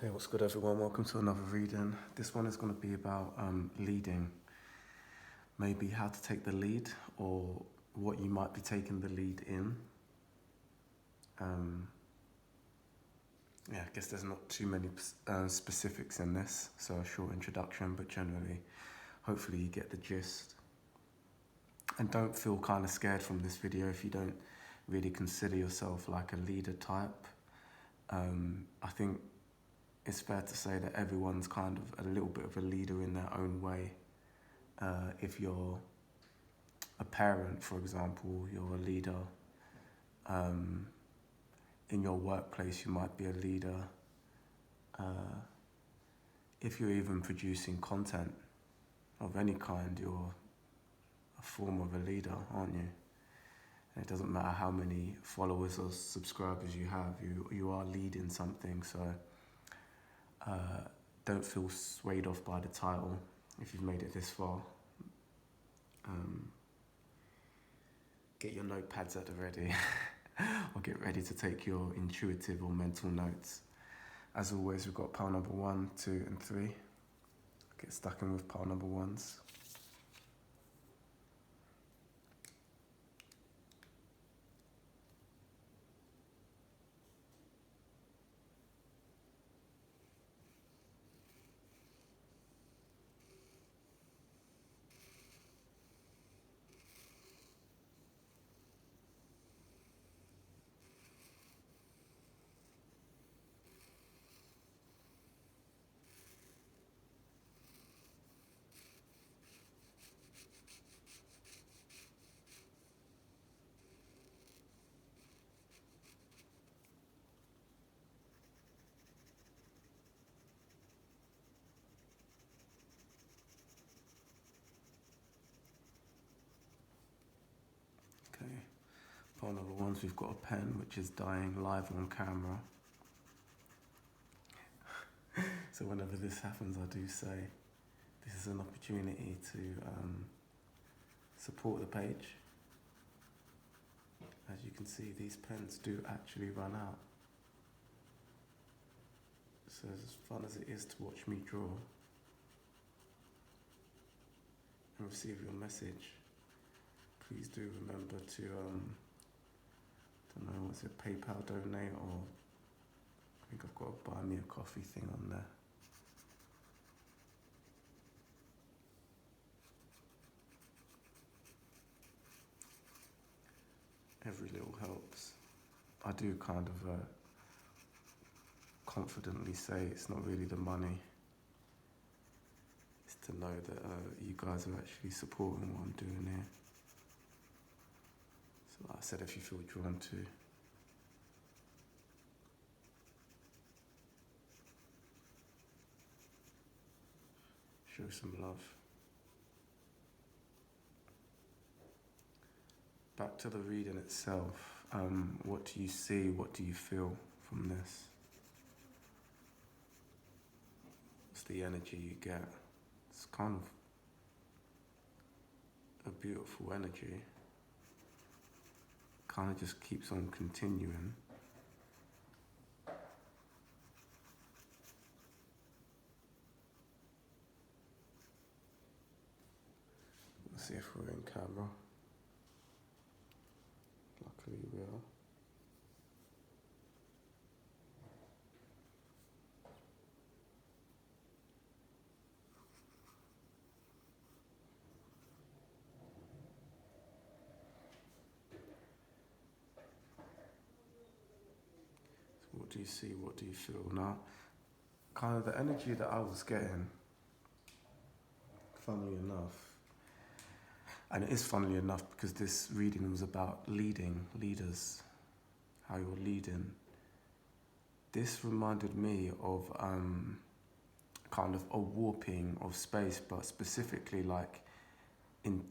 Hey, what's good, everyone? Welcome to another reading. This one is going to be about leading. Maybe how to take the lead or what you might be taking the lead in. I guess there's not too many specifics in this, so a short introduction, but generally, hopefully you get the gist. And don't feel kind of scared from this video if you don't really consider yourself like a leader type. I think it's fair to say that everyone's kind of a little bit of a leader in their own way. If you're a parent, for example, you're a leader. In your workplace, you might be a leader. If you're even producing content of any kind, you're a form of a leader, aren't you? And it doesn't matter how many followers or subscribers you have, you are leading something. So don't feel swayed off by the title if you've made it this far. Get your notepads at the ready or get ready to take your intuitive or mental notes. As always, we've got pile number 1, 2 and 3. Get stuck in with pile number 1s. Okay, pile number 1s, we've got a pen which is dying live on camera. So whenever this happens, I do say this is an opportunity to support the page. As you can see, these pens do actually run out. So as fun as it is to watch me draw and receive your message, please do remember to, don't know, was it PayPal donate, or I think I've got a buy me a coffee thing on there. Every little helps. I do kind of confidently say it's not really the money. It's to know that you guys are actually supporting what I'm doing here. So like I said, if you feel drawn to show some love. Back to the reading itself. What do you see? What do you feel from this? What's the energy you get? It's kind of a beautiful energy. Kind of just keeps on continuing. Let's see if we're in camera. Luckily we are. So what do you see? What do you feel? Now, kind of the energy that I was getting, funnily enough, and it is funnily enough because this reading was about leading, leaders, how you're leading. This reminded me of kind of a warping of space, but specifically like in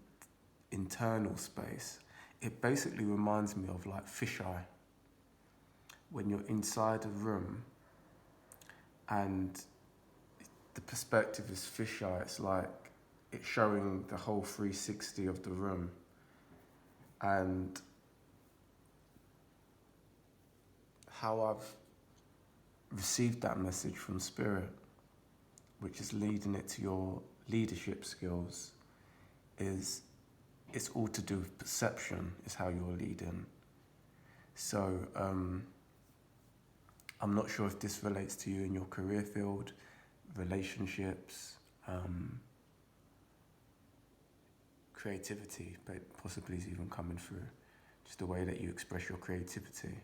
internal space. It basically reminds me of like fisheye. When you're inside a room and the perspective is fisheye, it's like it's showing the whole 360 of the room. And how I've received that message from Spirit, which is leading it to your leadership skills, is it's all to do with perception, is how you're leading. So I'm not sure if this relates to you in your career field, relationships, creativity, but possibly is even coming through, just the way that you express your creativity.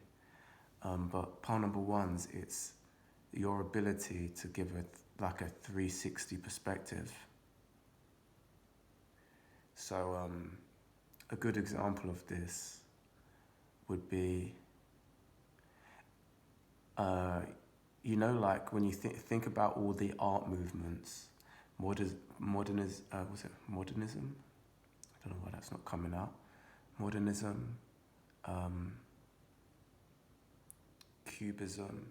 But pile number one's, it's your ability to give a 360 perspective. So a good example of this would be, like when you think about all the art movements, modernism? I don't know why that's not coming out. Modernism, Cubism,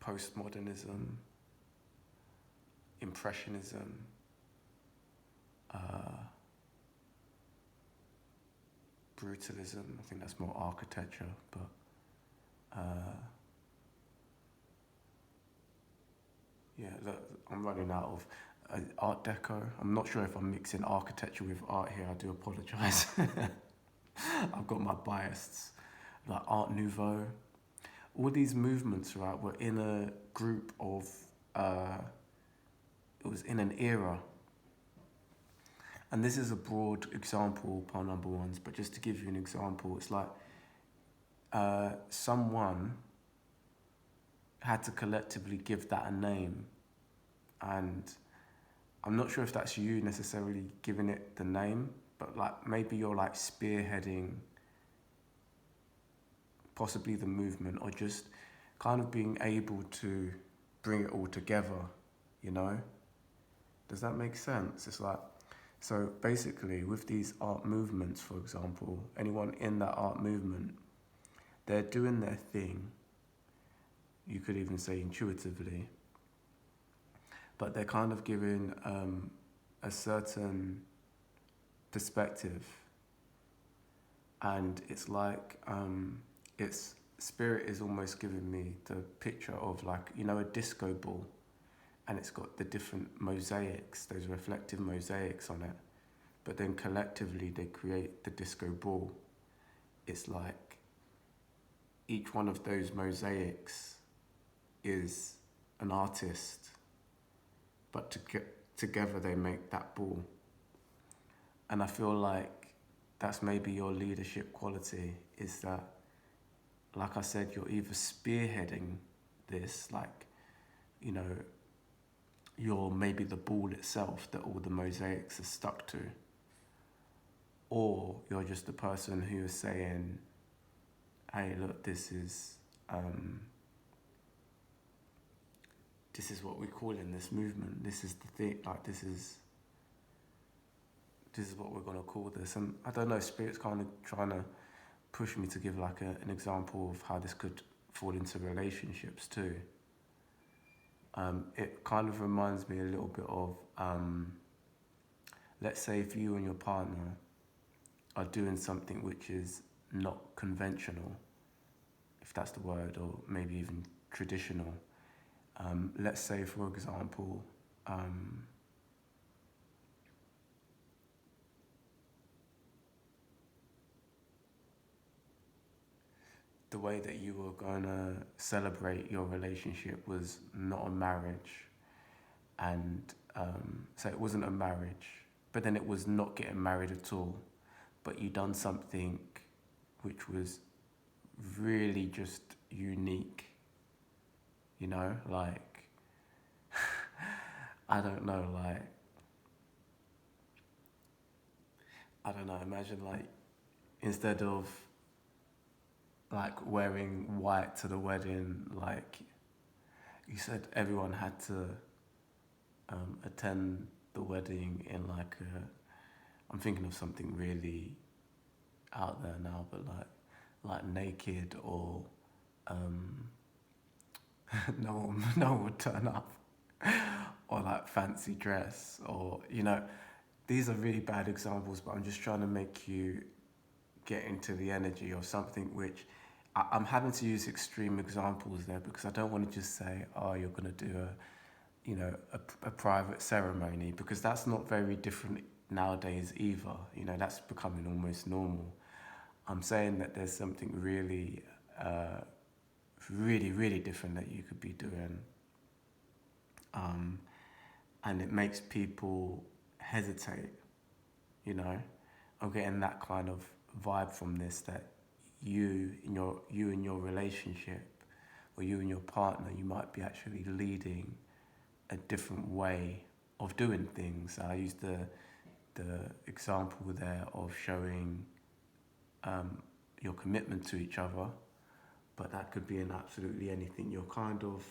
postmodernism, impressionism, brutalism. I think that's more architecture, but look, I'm running out of Art Deco. I'm not sure if I'm mixing architecture with art here. I do apologise. I've got my biases, like Art Nouveau. All these movements, right, were in a group of, it was in an era. And this is a broad example, pile number ones, but just to give you an example, it's like someone had to collectively give that a name. And I'm not sure if that's you necessarily giving it the name, but like maybe you're like spearheading possibly the movement, or just kind of being able to bring it all together, you know? Does that make sense? It's like, so basically with these art movements, for example, anyone in that art movement, they're doing their thing, you could even say intuitively, but they're kind of giving a certain perspective. And it's like, it's Spirit is almost giving me the picture of like, a disco ball, and it's got the different mosaics, those reflective mosaics on it, but then collectively they create the disco ball. It's like each one of those mosaics is an artist, but together they make that ball. And I feel like that's maybe your leadership quality, is that, like I said, you're either spearheading this, like, you're maybe the ball itself that all the mosaics are stuck to, or you're just the person who is saying, hey, look, this is what we call in this movement. This is the thing, like this is what we're gonna call this. And I don't know, Spirit's kind of trying to push me to give like an example of how this could fall into relationships too. It kind of reminds me a little bit of, let's say if you and your partner are doing something which is not conventional, if that's the word, or maybe even traditional. Let's say, for example, the way that you were going to celebrate your relationship was not a marriage. And so it wasn't a marriage, but then it was not getting married at all. But you done something which was really just unique, like, I don't know, imagine like, instead of like wearing white to the wedding, like you said, everyone had to attend the wedding in like I'm thinking of something really out there now, but like naked, or no one would turn up, or like fancy dress, or these are really bad examples, but I'm just trying to make you get into the energy of something which I'm having to use extreme examples there because I don't want to just say, oh, you're going to do a private ceremony, because that's not very different nowadays either. That's becoming almost normal. I'm saying that there's something really, really, really different that you could be doing. And it makes people hesitate, I'm getting that kind of vibe from this, that you in your relationship, or you and your partner, you might be actually leading a different way of doing things. I used the example there of showing your commitment to each other, but that could be in absolutely anything. You're kind of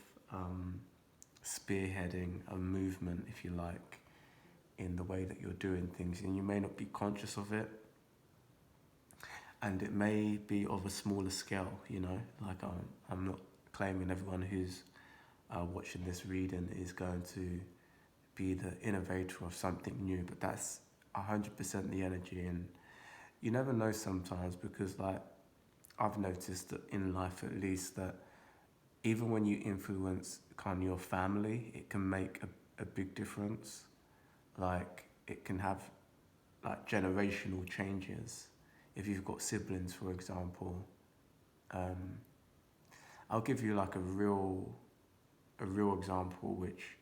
spearheading a movement, if you like, in the way that you're doing things, and you may not be conscious of it, and it may be of a smaller scale. Like I'm not claiming everyone who's watching this reading is going to be the innovator of something new, but that's 100% the energy. And you never know sometimes, because like I've noticed that in life, at least, that even when you influence kind of your family, it can make a big difference. Like it can have like generational changes. If you've got siblings, for example, I'll give you like a real example, which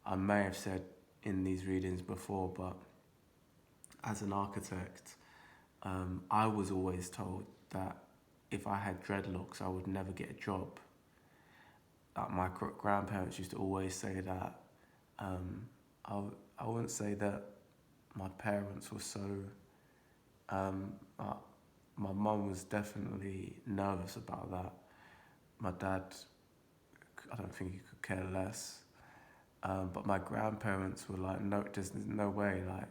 I may have said in these readings before, but as an architect, I was always told that if I had dreadlocks, I would never get a job. My grandparents used to always say that. I wouldn't say that my parents were so. My mum was definitely nervous about that. My dad, I don't think he could care less. But my grandparents were like, no, there's no way, like,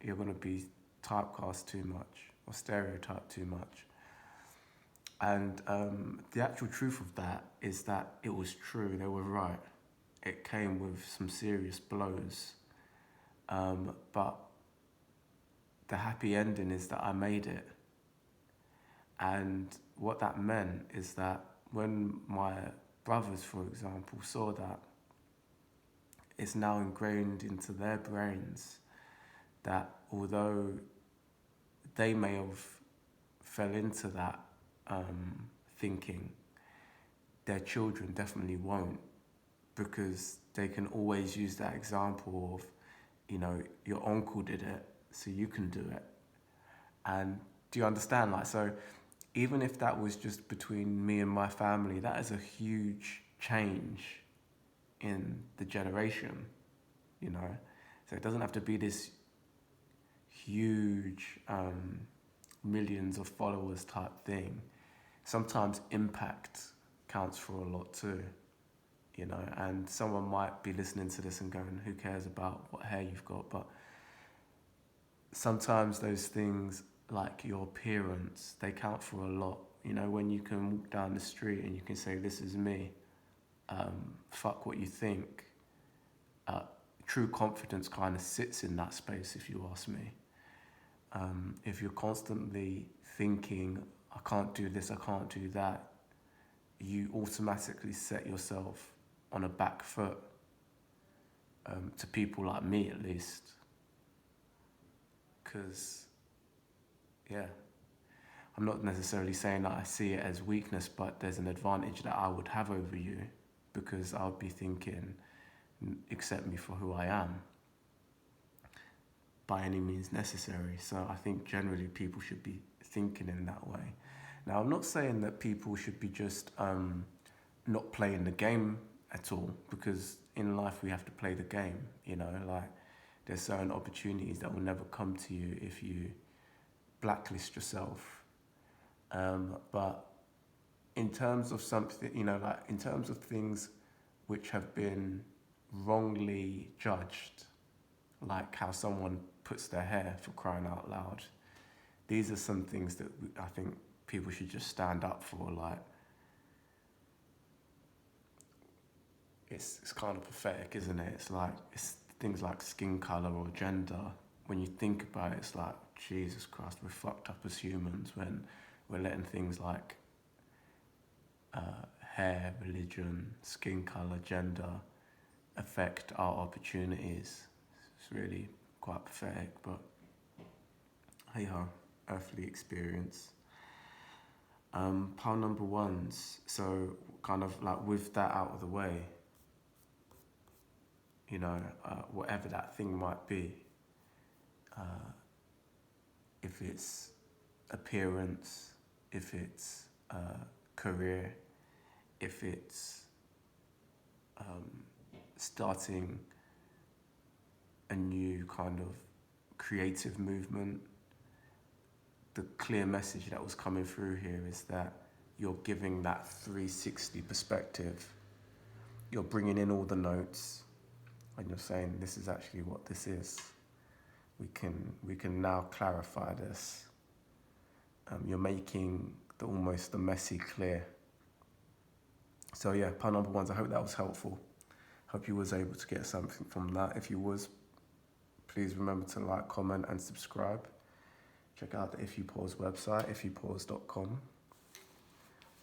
you're going to be typecast too much or stereotyped too much. And the actual truth of that is that it was true, they were right. It came with some serious blows. But the happy ending is that I made it. And what that meant is that when my brothers, for example, saw that, it's now ingrained into their brains that although they may have fell into that thinking, their children definitely won't, because they can always use that example of, your uncle did it, so you can do it. And do you understand? Like, so even if that was just between me and my family, that is a huge change in the generation, So it doesn't have to be this huge millions of followers type thing. Sometimes impact counts for a lot too, and someone might be listening to this and going, who cares about what hair you've got? But sometimes those things, like your appearance, they count for a lot. When you can walk down the street and you can say, this is me, fuck what you think. True confidence kind of sits in that space, if you ask me. If you're constantly thinking, I can't do this, I can't do that, you automatically set yourself on a back foot, to people like me at least. Because, yeah, I'm not necessarily saying that I see it as weakness, but there's an advantage that I would have over you, because I'll be thinking, accept me for who I am, by any means necessary. So I think generally people should be thinking in that way. Now, I'm not saying that people should be just not playing the game at all, because in life we have to play the game, like there's certain opportunities that will never come to you if you blacklist yourself. But in terms of something, like in terms of things which have been wrongly judged, like how someone puts their hair, for crying out loud, these are some things that I think people should just stand up for. Like, it's kind of pathetic, isn't it? It's like, it's things like skin color or gender. When you think about it, it's like, Jesus Christ, we're fucked up as humans when we're letting things like hair, religion, skin color, gender affect our opportunities. It's really quite pathetic, but hey ho, earthly experience. Pile number ones, so kind of like with that out of the way, you know, whatever that thing might be, if it's appearance, if it's career, if it's starting a new kind of creative movement, the clear message that was coming through here is that you're giving that 360 perspective. You're bringing in all the notes and you're saying, this is actually what this is. We can now clarify this. You're making almost the messy clear. So yeah, pile number ones, I hope that was helpful. Hope you was able to get something from that. If you was, please remember to like, comment and subscribe. Check out the If You Pause website, ifyoupause.com.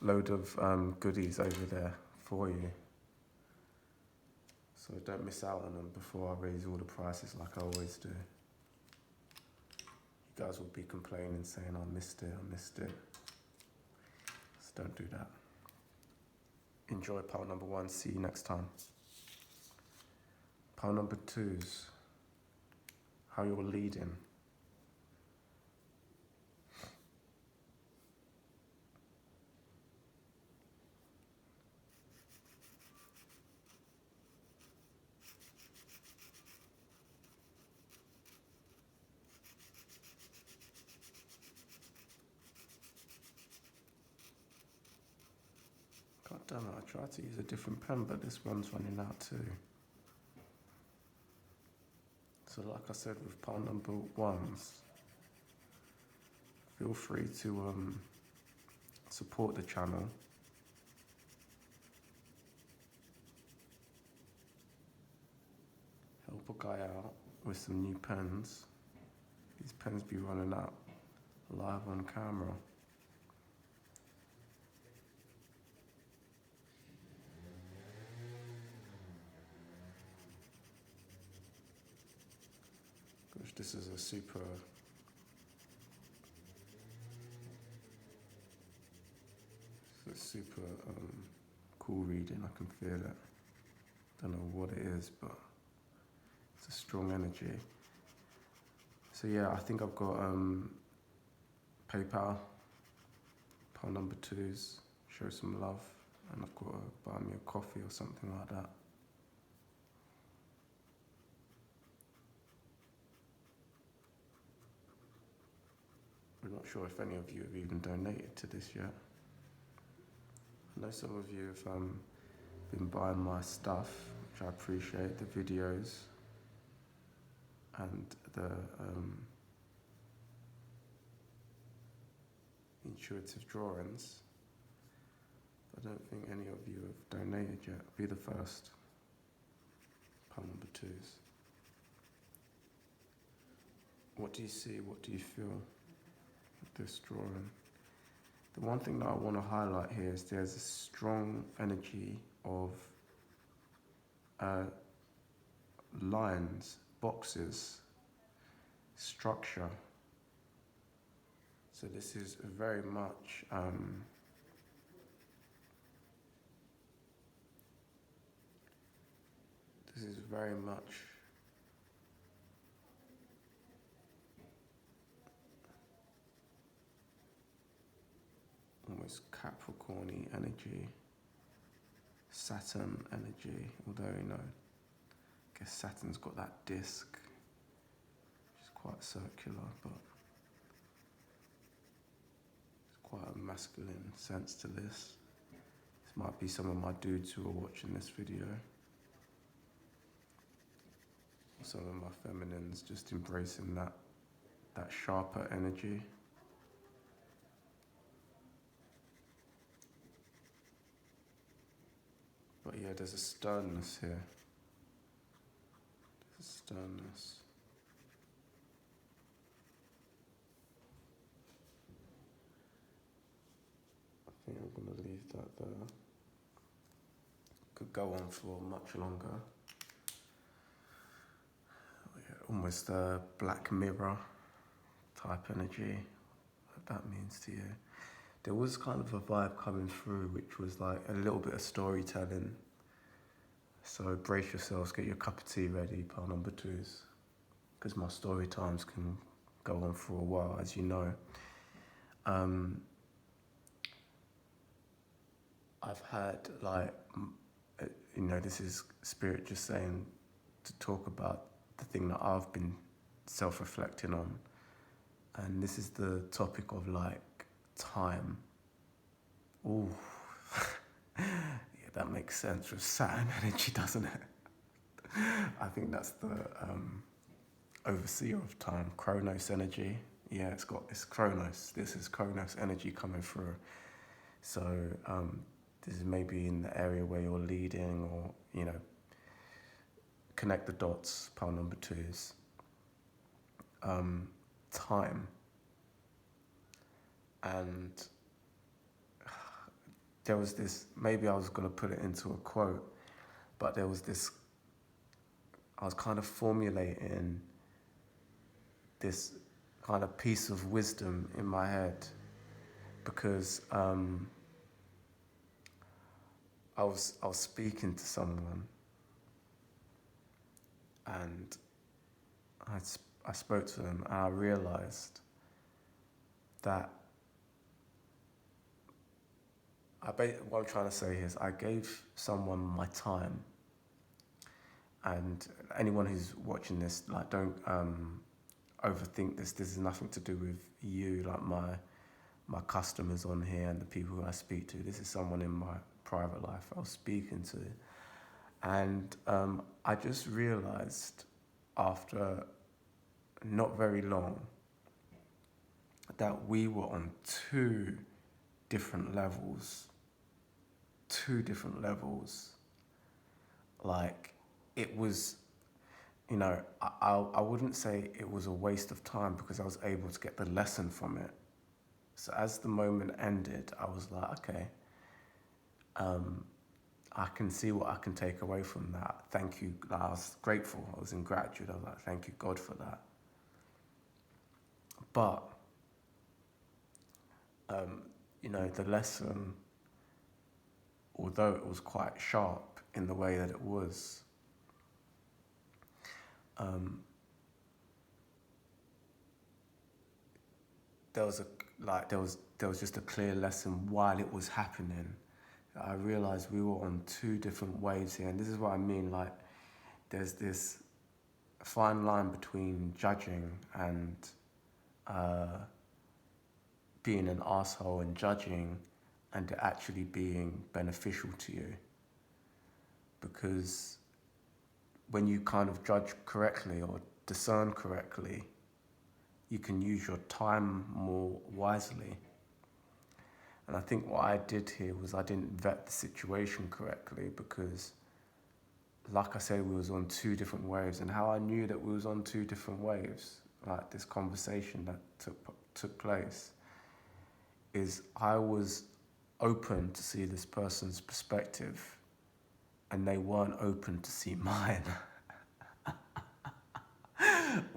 Load of goodies over there for you. So don't miss out on them before I raise all the prices like I always do. You guys will be complaining, saying I missed it. So don't do that. Enjoy pile number one. See you next time. Pile number two's how you're leading. God damn it, I tried to use a different pen, but this one's running out too. So like I said with pile number ones, feel free to support the channel. Help a guy out with some new pens. These pens be running out live on camera. Gosh, this is a super cool reading. I can feel it. Don't know what it is, but it's a strong energy. So yeah, I think I've got PayPal, pile number two's, show some love, and I've got to buy me a coffee or something like that. I'm not sure if any of you have even donated to this yet. I know some of you have been buying my stuff, which I appreciate, the videos and the intuitive drawings. I don't think any of you have donated yet. Be the first. Pile number two's. What do you see? What do you feel with this drawing? The one thing that I want to highlight here is there's a strong energy of lines, boxes, structure. So this is very much almost Capricorn-y energy, Saturn energy, although, you know, I guess Saturn's got that disc, which is quite circular, but it's quite a masculine sense to this. This might be some of my dudes who are watching this video. Some of my feminines just embracing that sharper energy. But yeah, there's a sternness here. There's a sternness. think I'm going to leave that there. Could go on for much longer. Yeah, almost a Black Mirror type energy, what that means to you. There was kind of a vibe coming through, which was like a little bit of storytelling. So brace yourselves, get your cup of tea ready, pile number twos, because my story times can go on for a while, as you know. I've had this is Spirit just saying to talk about the thing that I've been self-reflecting on. And this is the topic of time. Ooh, yeah, that makes sense with Saturn energy, doesn't it? I think that's the overseer of time, Chronos energy. Yeah, it's Chronos. This is Chronos energy coming through. So this is maybe in the area where you're leading, or connect the dots, pile number twos. Time. And there was this, maybe I was going to put it into a quote, but there was this, I was kind of formulating this kind of piece of wisdom in my head, because I was speaking to someone, and I spoke to them, and I realized that what I'm trying to say is I gave someone my time, and anyone who's watching this, don't overthink this. This is nothing to do with you, like my customers on here and the people who I speak to. This is someone in my private life I was speaking to, and I just realized after not very long that we were on two different levels. Like, it was, I wouldn't say it was a waste of time, because I was able to get the lesson from it. So as the moment ended, I was like, okay, I can see what I can take away from that. Thank you. I was grateful. I was in gratitude. I was like, thank you, God, for that. But, the lesson, although it was quite sharp in the way that it was, there was just a clear lesson while it was happening. I realized we were on two different waves here, and this is what I mean. Like, there's this fine line between judging and being an asshole, and judging and it actually being beneficial to you. Because when you kind of judge correctly or discern correctly, you can use your time more wisely. And I think what I did here was I didn't vet the situation correctly, because, like I said, we was on two different waves. And how I knew that we was on two different waves, like this conversation that took place, is I was open to see this person's perspective, and they weren't open to see mine.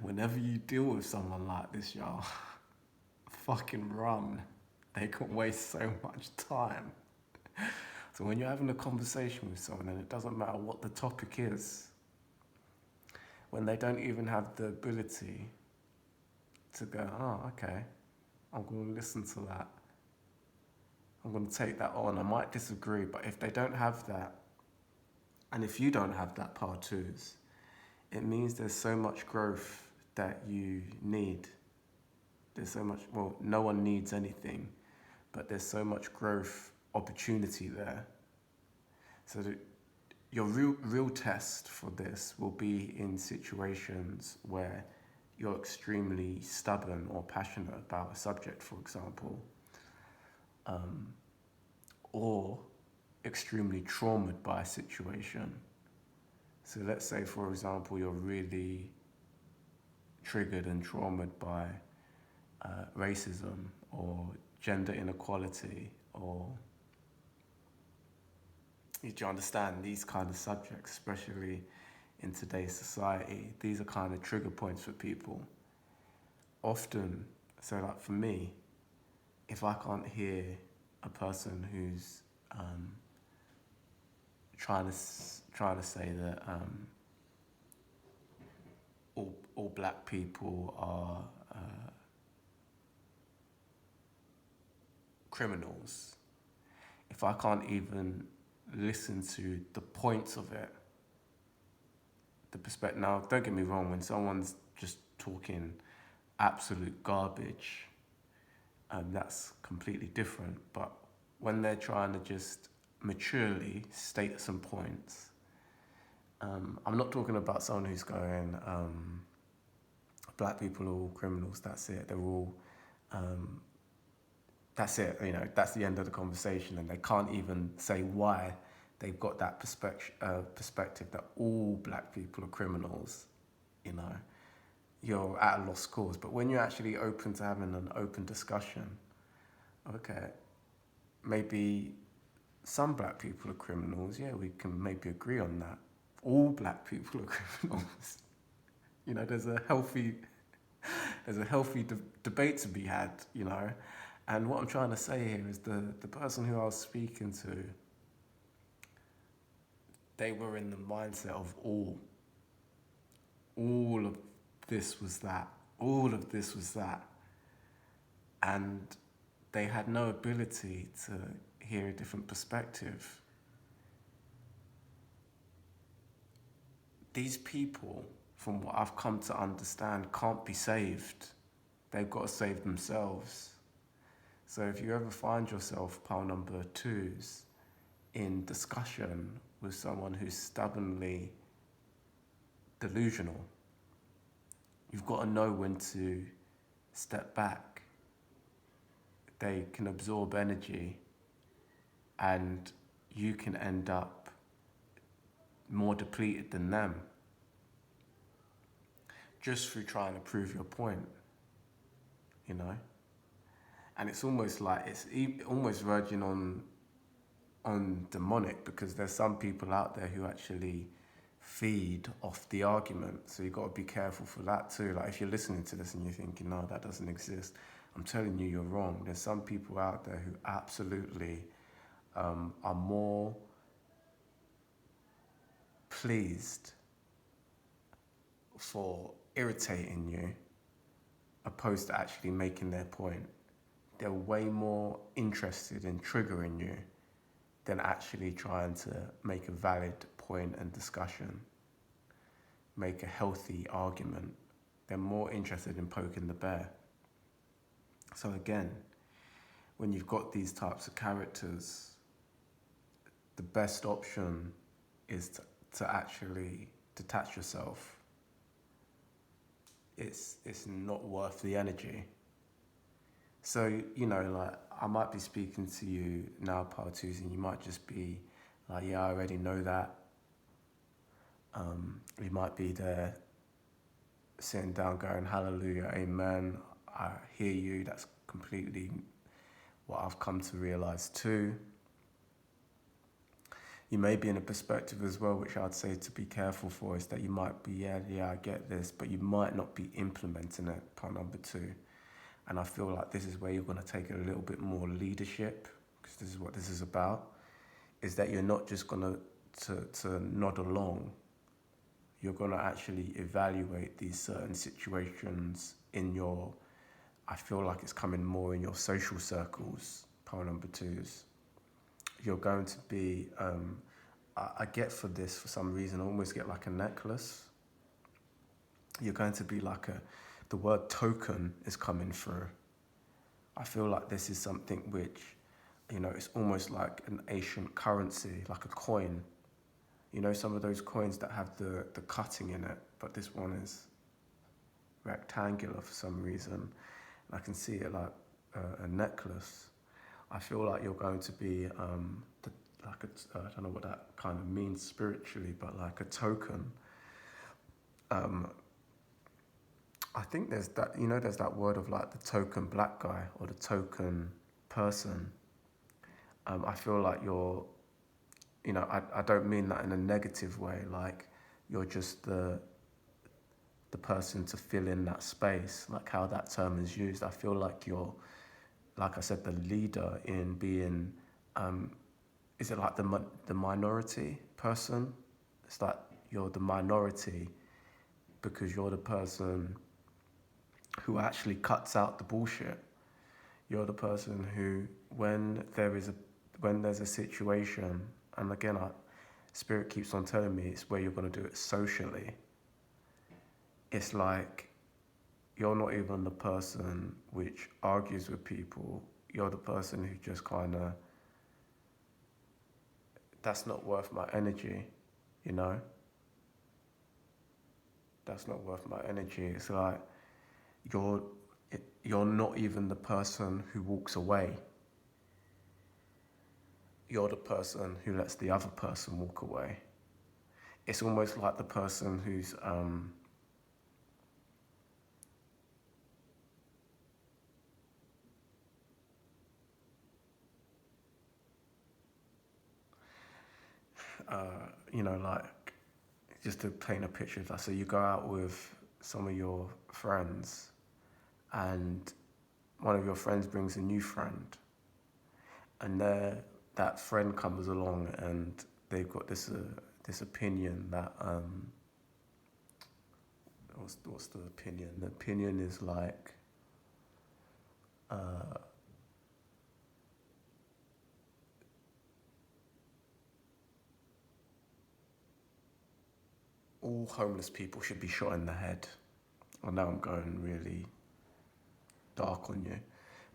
Whenever you deal with someone like this, y'all, fucking run. They can waste so much time. So when you're having a conversation with someone, and it doesn't matter what the topic is, when they don't even have the ability to go, oh, okay, I'm going to listen to that, I'm going to take that on. I might disagree, but if they don't have that, and if you don't have that part twos, it means there's so much growth that you need. There's so much, well, no one needs anything, but there's so much growth opportunity there. So that your real test for this will be in situations where you're extremely stubborn or passionate about a subject, for example, or extremely traumatized by a situation. So let's say, for example, you're really triggered and traumatized by racism or gender inequality or do you understand these kind of subjects, especially in today's society? These are kind of trigger points for people. Often, so like for me, if I can't hear a person who's trying to say that all black people are criminals, if I can't even listen to the points of it, the perspective. Now, don't get me wrong, when someone's just talking absolute garbage, that's completely different. But when they're trying to just maturely state some points, I'm not talking about someone who's going, black people are all criminals, that's it, they're all, that's it, that's the end of the conversation, and they can't even say why they've got that perspective that all black people are criminals, you're at a lost cause. But when you're actually open to having an open discussion, okay, maybe some black people are criminals, yeah, we can maybe agree on that. All black people are criminals. There's a healthy debate to be had, And what I'm trying to say here is the person who I was speaking to, they were in the mindset of all. All of this was that. All of this was that. And they had no ability to hear a different perspective. These people, from what I've come to understand, can't be saved. They've got to save themselves. So if you ever find yourself, pile number twos, in discussion with someone who's stubbornly delusional, you've got to know when to step back. They can absorb energy and you can end up more depleted than them just through trying to prove your point, And it's almost like, it's almost verging on demonic, because there's some people out there who actually feed off the argument. So you've got to be careful for that too. Like if you're listening to this and you're thinking, no, that doesn't exist, I'm telling you, you're wrong. There's some people out there who absolutely are more pleased for irritating you opposed to actually making their point. They're way more interested in triggering you than actually trying to make a valid point and discussion, make a healthy argument. They're more interested in poking the bear. So again, when you've got these types of characters, the best option is to actually detach yourself. It's not worth the energy. So, like, I might be speaking to you now, part twos, and you might just be like, yeah, I already know that. You might be there sitting down going, hallelujah, amen, I hear you, that's completely what I've come to realize too. You may be in a perspective as well, which I'd say to be careful for, is that you might be, yeah, I get this, but you might not be implementing it, part number two. And I feel like this is where you're going to take a little bit more leadership, because this is what this is about, is that you're not just going to nod along. You're going to actually evaluate these certain situations in your, I feel like it's coming more in your social circles, power number twos. You're going to be, I get for this, for some reason, I almost get like a necklace. You're going to be like the word token is coming through. I feel like this is something which, it's almost like an ancient currency, like a coin. Some of those coins that have the cutting in it, but this one is rectangular for some reason. And I can see it like a necklace. I feel like you're going to be I don't know what that kind of means spiritually, but like a token. I think there's that, there's that word of like the token black guy or the token person. I feel like you're, I don't mean that in a negative way, like you're just the person to fill in that space, like how that term is used. I feel like you're, like I said, the leader in being, is it like the minority person? It's like you're the minority because you're the person who actually cuts out the bullshit. You're the person who, when there's a situation, and again, Spirit keeps on telling me it's where you're going to do it socially. It's like you're not even the person which argues with people. You're the person who just kind of, that's not worth my energy, you know? That's not worth my energy. It's like you're you're not even the person who walks away. You're the person who lets the other person walk away. It's almost like the person who's like, just to paint a picture of that. So you go out with some of your friends, and one of your friends brings a new friend, and that friend comes along, and they've got this opinion that what's the opinion? The opinion is like all homeless people should be shot in the head. Well, now I'm going really dark on you,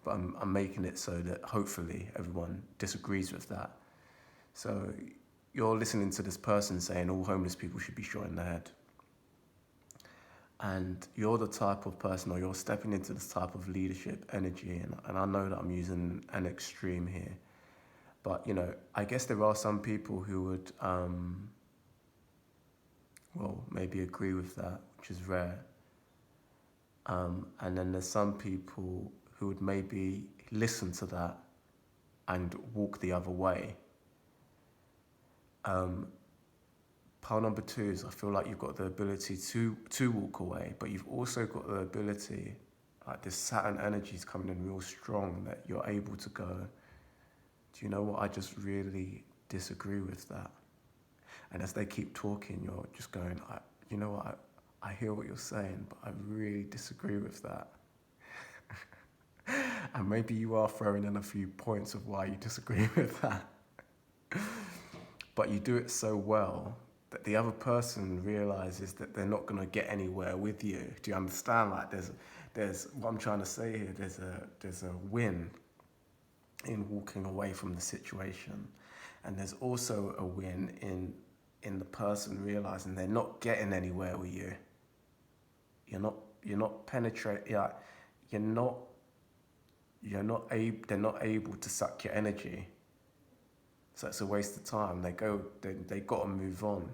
but I'm making it so that hopefully everyone disagrees with that. So you're listening to this person saying all homeless people should be shot in the head. And you're the type of person, or you're stepping into this type of leadership energy, and I know that I'm using an extreme here, but I guess there are some people who would, maybe agree with that, which is rare. And then there's some people who would maybe listen to that and walk the other way. Pile number 2 is I feel like you've got the ability to walk away, but you've also got the ability, like this Saturn energy is coming in real strong, that you're able to go, do you know what, I just really disagree with that. And as they keep talking, you're just going, you know what, I hear what you're saying, but I really disagree with that. And maybe you are throwing in a few points of why you disagree with that. But you do it so well that the other person realizes that they're not going to get anywhere with you. Do you understand? Like there's what I'm trying to say here. There's a win in walking away from the situation, and there's also a win in the person realizing they're not getting anywhere with you. You're not penetrating. They're not able to suck your energy. So it's a waste of time. They got to move on.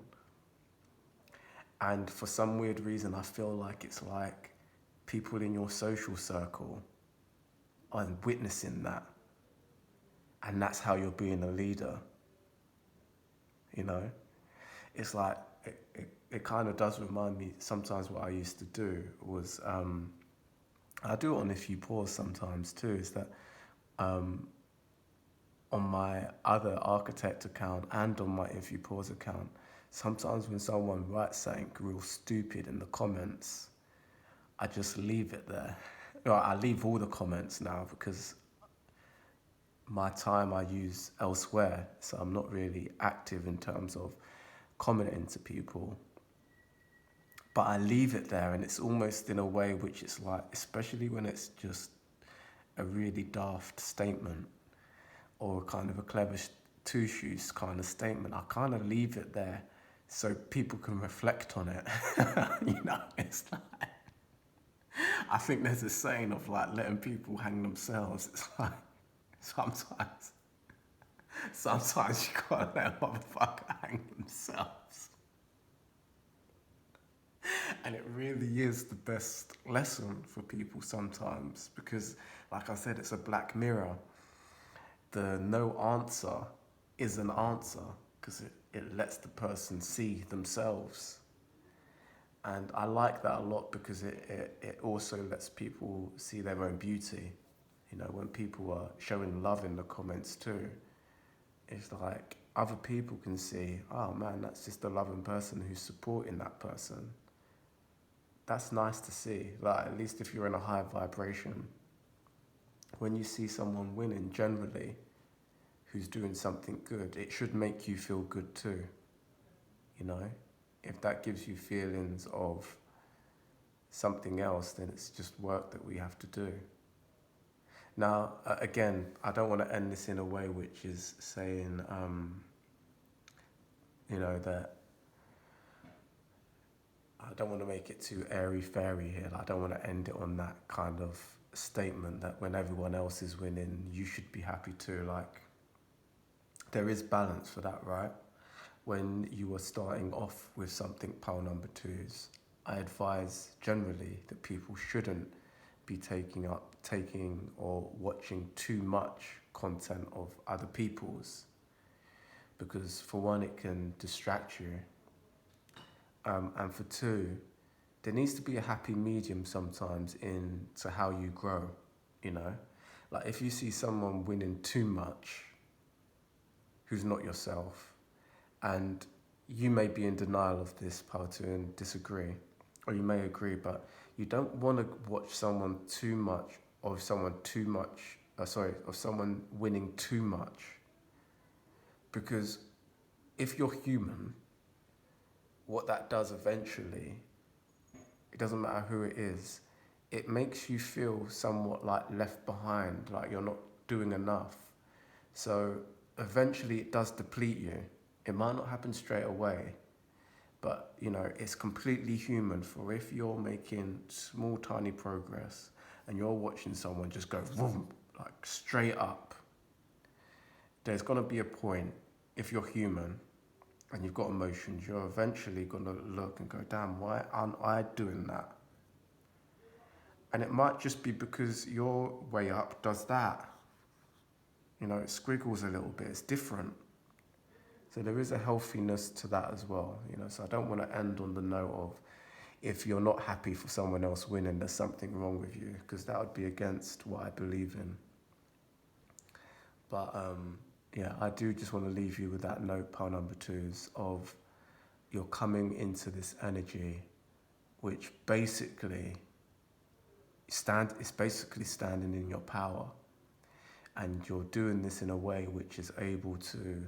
And for some weird reason, I feel like it's like people in your social circle are witnessing that. And that's how you're being a leader. It's like, it kind of does remind me sometimes what I used to do was, I do it on If You Pause sometimes too, is that on my other architect account and on my If You Pause account, sometimes when someone writes something real stupid in the comments, I just leave it there. I leave all the comments now because my time I use elsewhere, so I'm not really active in terms of commenting to people. But I leave it there, and it's almost in a way which it's like, especially when it's just a really daft statement or kind of a clever two shoes kind of statement, I kind of leave it there so people can reflect on it. It's like, I think there's a saying of like letting people hang themselves. It's like sometimes you gotta let a motherfucker hang themselves. And it really is the best lesson for people sometimes because, like I said, it's a black mirror. the no answer is an answer because it lets the person see themselves. And I like that a lot because it also lets people see their own beauty. You know, when people are showing love in the comments too, it's like other people can see, oh man, that's just a loving person who's supporting that person. That's nice to see. Like, at least if you're in a high vibration, when you see someone winning generally who's doing something good, it should make you feel good too. You know, if that gives you feelings of something else, then it's just work that we have to do. Now, again, I don't want to end this in a way which is saying, that I don't want to make it too airy-fairy here. I don't want to end it on that kind of statement that when everyone else is winning, you should be happy too. Like, there is balance for that, right? When you are starting off with something pile number twos, I advise generally that people shouldn't be taking or watching too much content of other people's, because for one, it can distract you, and for two, there needs to be a happy medium sometimes into how you grow. You know, like if you see someone winning too much who's not yourself, and you may be in denial of this part two and disagree, or you may agree, but you don't want to watch someone too much of someone winning too much, because if you're human, what that does eventually, it doesn't matter who it is, it makes you feel somewhat like left behind, like you're not doing enough. So eventually it does deplete you. It might not happen straight away, but you know, it's completely human for if you're making small, tiny progress and you're watching someone just go vroom, like straight up, there's gonna be a point, if you're human and you've got emotions, you're eventually gonna look and go, damn, why aren't I doing that? And it might just be because your way up does that. You know, it squiggles a little bit, it's different. So there is a healthiness to that as well, you know. So I don't want to end on the note of if you're not happy for someone else winning, there's something wrong with you, because that would be against what I believe in. But yeah, I do just want to leave you with that note, pile number twos, of you're coming into this energy, which basically is basically standing in your power, and you're doing this in a way which is able to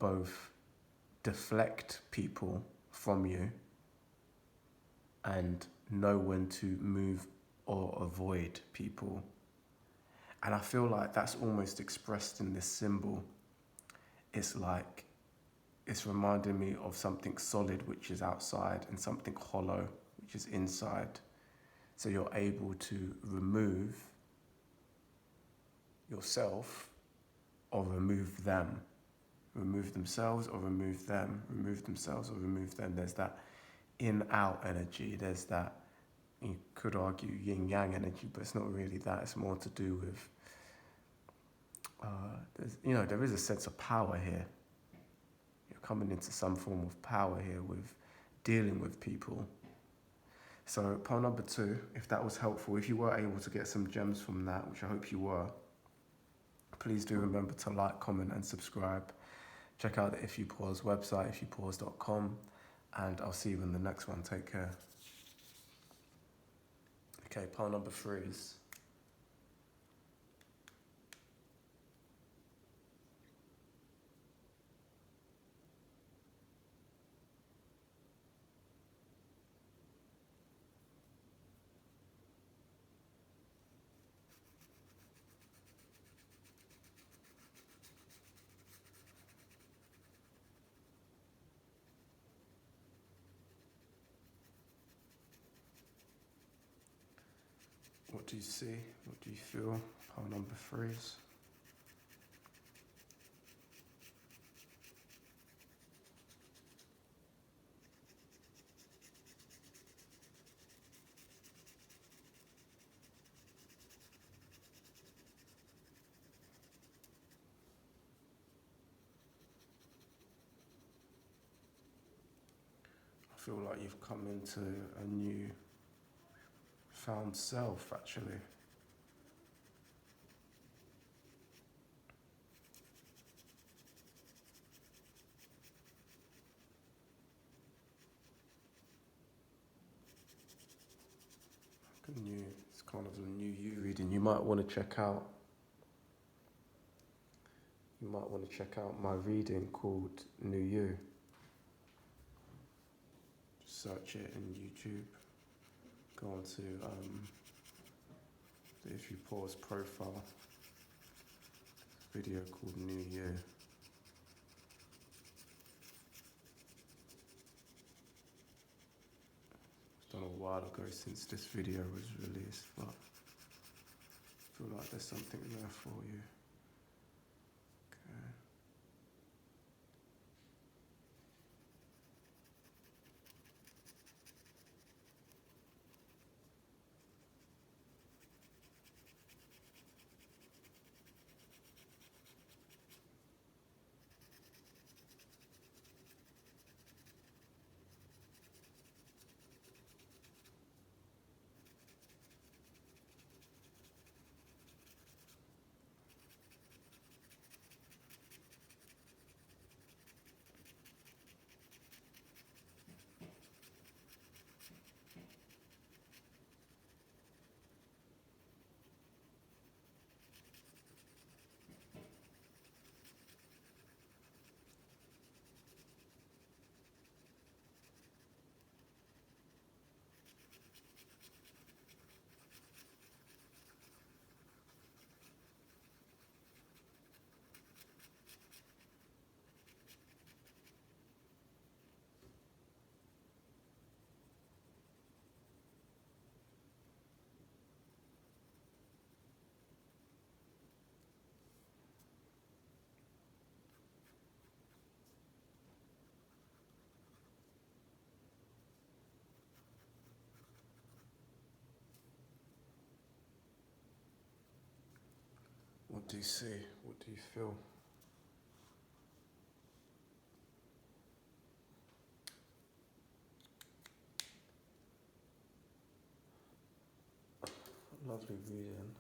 both deflect people from you and know when to move or avoid people. And I feel like that's almost expressed in this symbol. It's like, it's reminding me of something solid which is outside and something hollow which is inside. So you're able to remove yourself or remove them. Remove themselves or remove them. Remove themselves or remove them. There's that in-out energy. There's that, you could argue, yin-yang energy, but it's not really that. It's more to do with, there is a sense of power here. You're coming into some form of power here with dealing with people. So pile number two, if that was helpful, if you were able to get some gems from that, which I hope you were, please do remember to like, comment and subscribe. Check out the If You Pause website, ifyoupause.com, and I'll see you in the next one. Take care. Okay, pile number three is what do you see? What do you feel? Pile number three is. feel like you've come into a new found self, actually. It's kind of a new you reading. You might want to check out. You might want to check out my reading called New You. Just search it in YouTube. Go on to the If You Pause profile. Video called New You. It's done a while ago since this video was released, but I feel like there's something there for you. Okay. What do you see? What do you feel? Lovely reading.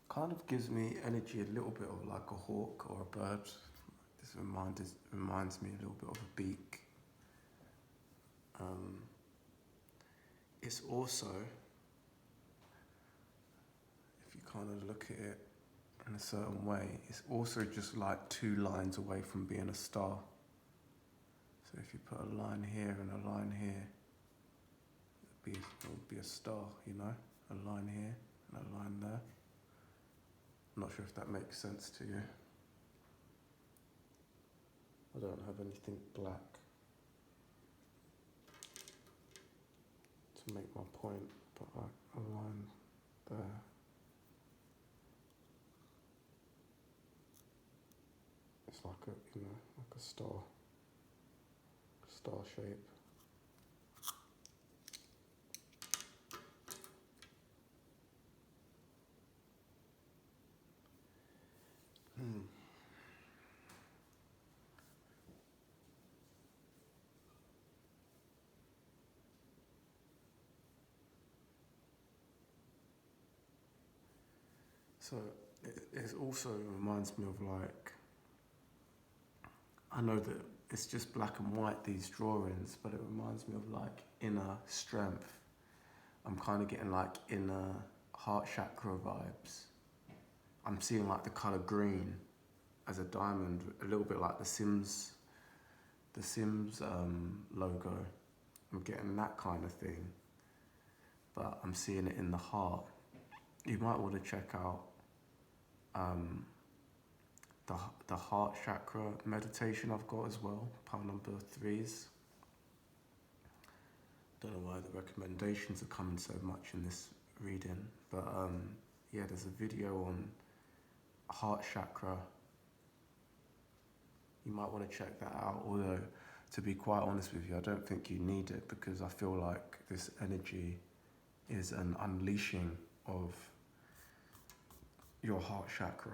Kind of gives me energy a little bit of like a hawk or a bird. This reminds me a little bit of a beak. It's also, if you kind of look at it in a certain way, it's also just like two lines away from being a star. So if you put a line here and a line here, it would be a star, you know? A line here and a line there. I'm not sure if that makes sense to you. I don't have anything black to make my point, but like a line there. It's like like a star shape. So it also reminds me of like, I know that it's just black and white, these drawings, but it reminds me of like inner strength. I'm kind of getting like inner heart chakra vibes. I'm seeing like the color green as a diamond, a little bit like the Sims logo. I'm getting that kind of thing, but I'm seeing it in the heart. You might want to check out the heart chakra meditation I've got as well, pile number 3s. Don't know why the recommendations are coming so much in this reading, but yeah, there's a video on heart chakra. You might want to check that out, although to be quite honest with you, I don't think you need it, because I feel like this energy is an unleashing of your heart chakra.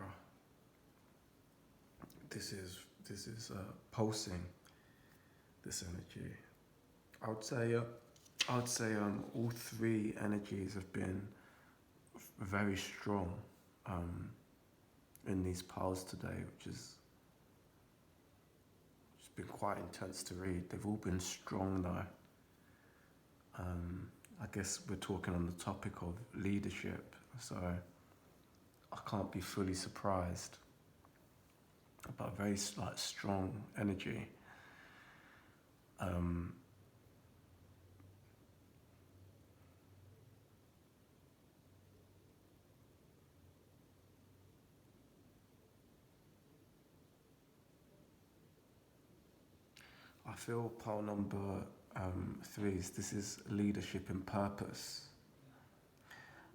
This is pulsing, this energy. I would say, all three energies have been very strong in these piles today, which has been quite intense to read. They've all been strong though. I guess we're talking on the topic of leadership, so I can't be fully surprised about very strong energy. I feel pile number 3 is this is leadership and purpose.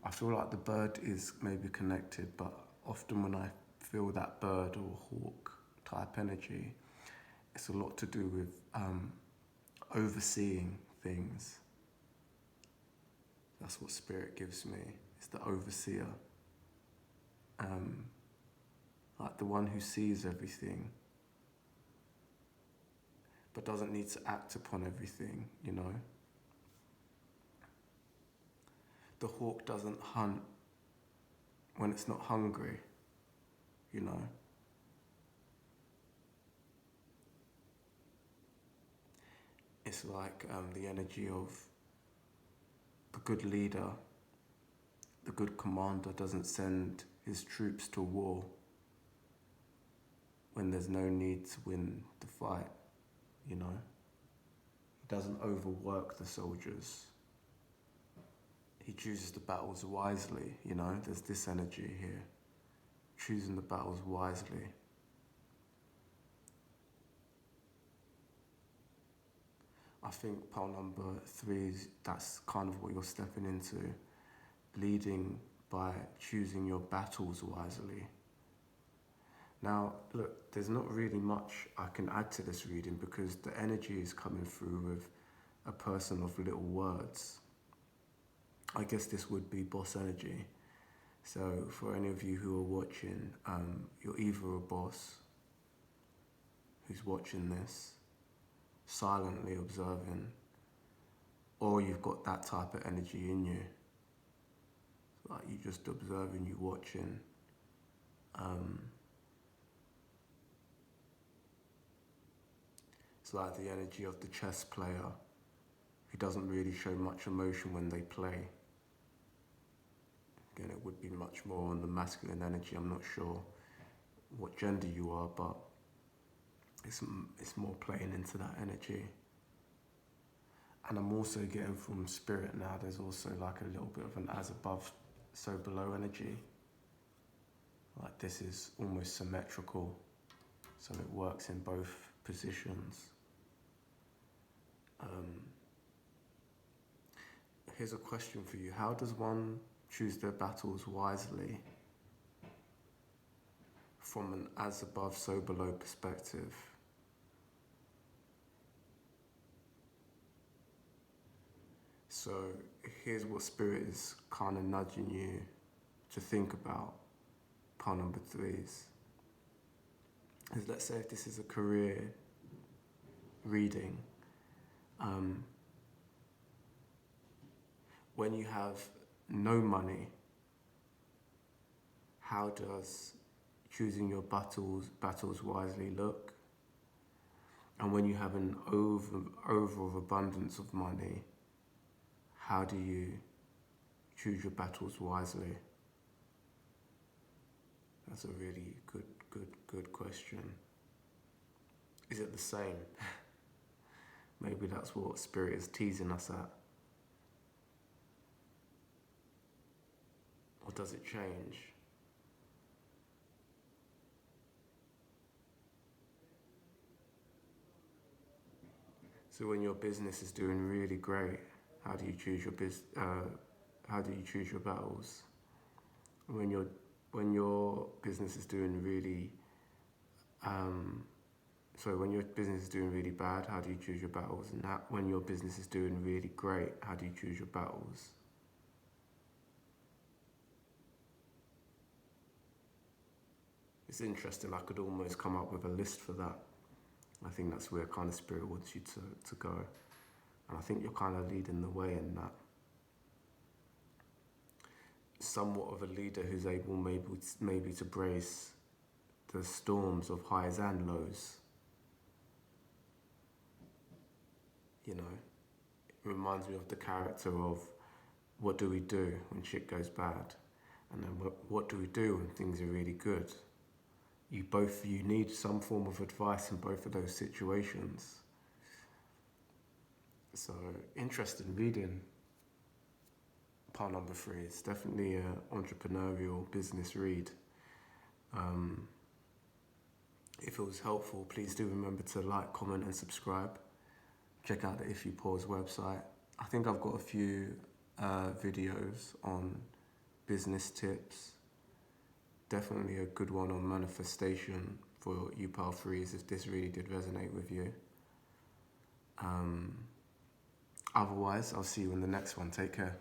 I feel like the bird is maybe connected, but often when I feel that bird or hawk type energy, it's a lot to do with overseeing things. That's what spirit gives me. It's the overseer. Like the one who sees everything, but doesn't need to act upon everything, you know? The hawk doesn't hunt when it's not hungry, you know? It's like the energy of the good leader, the good commander doesn't send his troops to war when there's no need to win the fight, you know? He doesn't overwork the soldiers. He chooses the battles wisely, you know? There's this energy here, choosing the battles wisely. I think pile number 3 is that's kind of what you're stepping into, leading by choosing your battles wisely. Now, look, there's not really much I can add to this reading because the energy is coming through with a person of little words. I guess this would be boss energy. So for any of you who are watching, you're either a boss who's watching this, silently observing, or you've got that type of energy in you. Like you just observing, you watching. It's like the energy of the chess player who doesn't really show much emotion when they play. Again, it would be much more on the masculine energy. I'm not sure what gender you are, but it's more playing into that energy. And I'm also getting from spirit now, there's also like a little bit of an as above, so below energy. Like this is almost symmetrical, so it works in both positions. Here's a question for you. How does one choose their battles wisely from an as above, so below perspective? So here's what spirit is kind of nudging you to think about. Pile number 3 is let's say if this is a career reading, when you have no money, how does choosing your battles wisely look? And when you have an overabundance of money, how do you choose your battles wisely? That's a really good question. Is it the same? Maybe that's what spirit is teasing us at. Or does it change? So when your business is doing really great, how do you choose your how do you choose your battles? When your business is doing really when your business is doing really bad, how do you choose your battles? And when your business is doing really great, how do you choose your battles? It's interesting, I could almost come up with a list for that. I think that's where kind of spirit wants you to go. And I think you're kind of leading the way in that. Somewhat of a leader who's able maybe to brace the storms of highs and lows. You know, it reminds me of the character of what do we do when shit goes bad? And then what do we do when things are really good? You need some form of advice in both of those situations. So, interesting reading. Part number 3. It's definitely an entrepreneurial business read. If it was helpful, please do remember to like, comment and subscribe. Check out the If You Pause website. I think I've got a few videos on business tips. Definitely a good one on manifestation for you Pal 3s if this really did resonate with you. Otherwise, I'll see you in the next one. Take care.